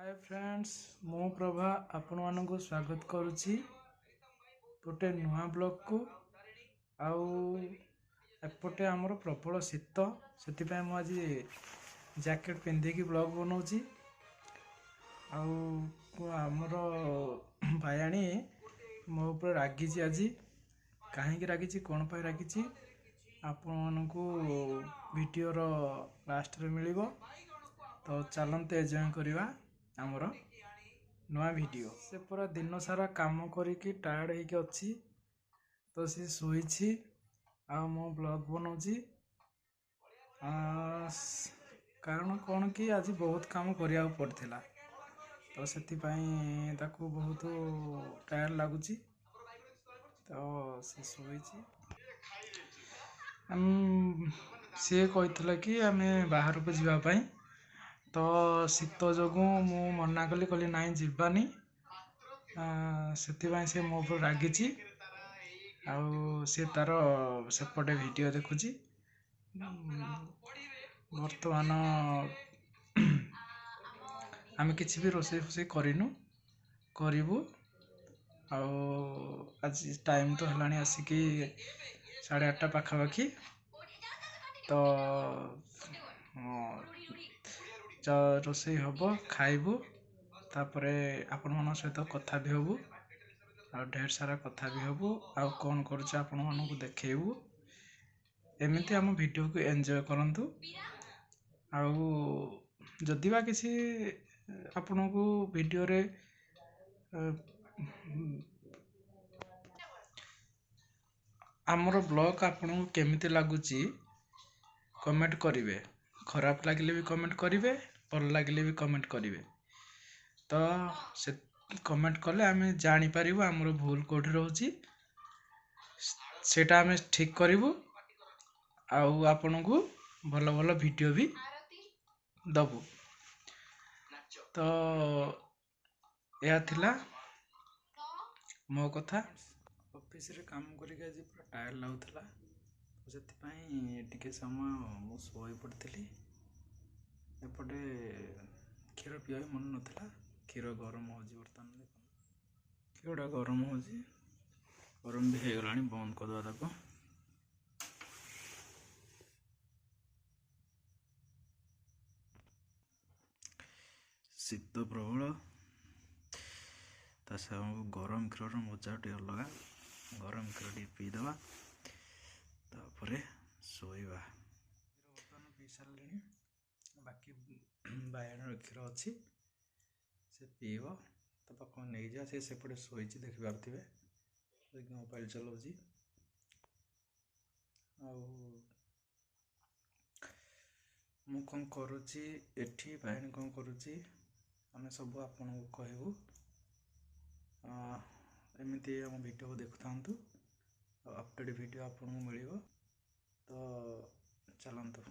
Hi friends मु प्रभा आपण मानक स्वागत करुच्ची गोटे नुआ ब्लॉग को आउ एपटे आमर प्रबल शीत से आज जैकेट पिंधिकी ब्लॉग बनाऊँगी आमर भायाणी मो ऊपर रागी आज कहीं रागी कौन पर रागी आपण मानू वीडियोर लास्ट रे मिलिबो तो चलते एंजॉय करवा आमर नुआ वीडियो से पूरा दिन सारा काम करिकी टायर्ड होइके अच्छी तो सी शोइछि आ मो ब्लॉग बनाऊँगी कारण कौन कि आज बहुत काम करिया पड़थिला तो सेतिपाई ताकू बहुत टायर्ड लगुच तो सी शोइछि सी कही कि आम बाहर को जावाई तो शीत जो मु मना कली नाई जीवानी से मो ऊपर रागी सी तार सेपटे वीडियो देखुची बर्तमान आम किसी भी रोसे फोसे करूँ करूँ आज टाइम तो है आसिकी 8:30 पाखापाखि तो रोसे हम खाइबू तापरे आपण मन सहित कथा भी हबू आ ढेर सारा कथा भी हबू आ कौन करुचे आपण मानू देखेबू एमती आम वीडियो को एंजॉय करंतु जदि बा किसी आपण को वीडियो रे आमर ब्लॉग आपन को केमिति लागुची कमेंट करिवे खराब लगिले भी कमेंट करिवे भल लगिले भी कमेंट करिवे तो से कमेंट कले आम जानी पारिबु आमर भूल कोठी रहउची सेटा आम ठीक करिवु आउ आपन को भल भल वीडियो भी दबु तो या थिला मो कथा ऑफिस रे काम करिके आज पूरा टायर लागुथला तो से समय मु सोई पड़ती एपटे क्षीर पीवा मन नाला क्षीर गरम हो बर्तमान क्षीर गरम हो गरम भी हो गला बंद करदे ताको शीत प्रबल गरम क्षीर मजा टे अलग गरम क्षीर टे पीदे तापर शोवा बर्तमान पी सारे बाकी बायण क्षीर अच्छी से पीब तो पाक नहीं जा सेपटे शोई देखी पारे मोबाइल चलाऊँगी मु कौन करुच्ची एठी बायण कौन करुच्ची आम सब आपन को कहबू एमती आम वीडियो को देखु था अपडेट वीडियो आपन को मिल तो चलतु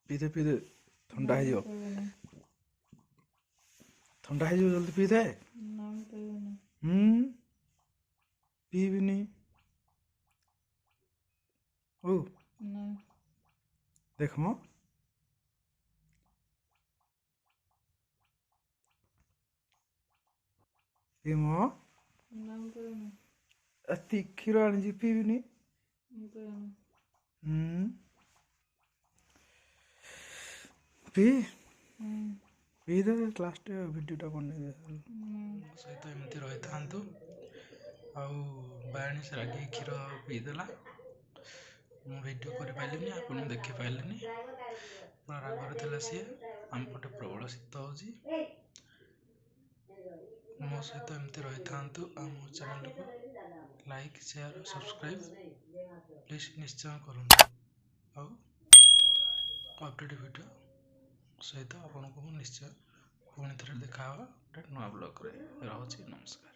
पीदे पीदे ठंडा हो ठंडा हो जल्दी पीदे पीबिनी ओ देख मो पी मो क्षीर आनी पीबिनी पी पी दे लास्ट वीडियोटा बने सहित एमती रही था बायणी से रागी क्षीर पीदेला मु वीडियो कर पाइलिनी आपन देखि पाइलिनी पूरा रागर थिला सी आम पटे प्रबल शीत होची मो सहित एमती रही था मो चैनल को लाइक शेयर सब्सक्राइब प्लीज निश्चय करूँ अपडेट वीडियो सहित आपन को निश्चय पुणी थे देखा गोटे नुआ ब्लॉग रे रहुछि नमस्कार।